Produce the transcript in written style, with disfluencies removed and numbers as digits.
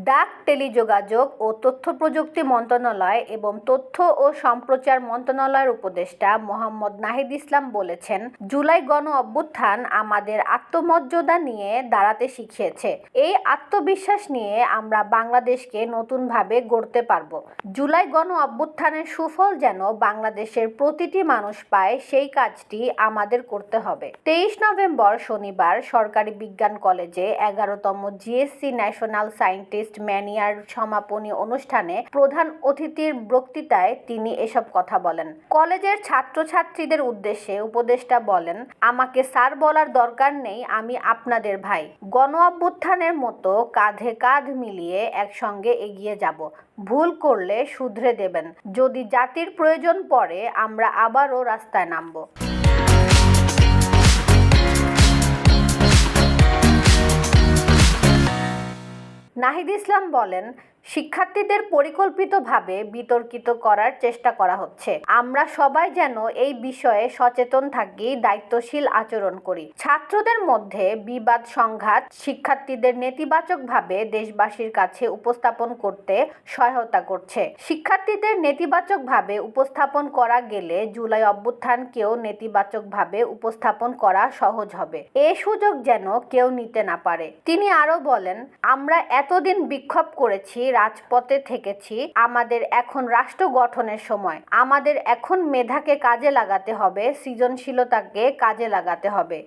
ডাক, টেলিযোগাযোগ ও তথ্য প্রযুক্তি মন্ত্রণালয় এবং তথ্য ও সম্প্রচার মন্ত্রণালয়ের উপদেষ্টা মোহাম্মদ নাহিদ ইসলাম বলেছেন, জুলাই গণ অভ্যুত্থান আমাদের আত্মমর্যাদা নিয়ে দাঁড়াতে শিখিয়েছে। এই আত্মবিশ্বাস নিয়ে আমরা বাংলাদেশকে নতুনভাবে গড়তে পারব। জুলাই গণ অভ্যুত্থানের সুফল যেন বাংলাদেশের প্রতিটি মানুষ পায়, সেই কাজটি আমাদের করতে হবে। 23 নভেম্বর শনিবার সরকারি বিজ্ঞান কলেজে 11তম জিএসসি ন্যাশনাল সায়েন্টিস্ট ম্যানিয়ার সমাপনী অনুষ্ঠানে প্রধান অতিথির বক্তৃতায় তিনি এসব কথা বলেন। কলেজের ছাত্রছাত্রীদের উদ্দেশ্যে উপদেষ্টা বলেন, আমাকে স্যার বলার দরকার নেই, আমি আপনাদের ভাই। গণ অভ্যুত্থানের মতো কাঁধে কাঁধ মিলিয়ে একসঙ্গে এগিয়ে যাব। ভুল করলে শুধরে দেবেন। যদি জাতির প্রয়োজন পড়ে আমরা আবারও রাস্তায় নামব। নাহিদ ইসলাম বলেন, শিক্ষার্থীদের পরিকল্পিতভাবে বিতর্কিত করার চেষ্টা করা হচ্ছে। আমরা সবাই যেন এই বিষয়ে সচেতন থাকি, দায়িত্বশীল আচরণ করি। ছাত্রদের মধ্যে বিবাদ সংঘাত শিক্ষার্থীদের নেতিবাচকভাবে দেশবাসীর কাছে উপস্থাপন করতে সহায়তা করছে। শিক্ষার্থীদের নেতিবাচকভাবে উপস্থাপন করা গেলে জুলাই অভ্যুত্থানকেও নেতিবাচকভাবে উপস্থাপন করা সহজ হবে। এ সুযোগ যেন কেউ নিতে না পারে। তিনি আরো বলেন, আমরা এতদিন বিক্ষোভ করেছি, রাজপথে থেকেছি। আমাদের এখন রাষ্ট্র গঠনের সময়। আমাদের এখন মেধাকে কাজে লাগাতে হবে, সৃজনশীলতাকে কাজে লাগাতে হবে।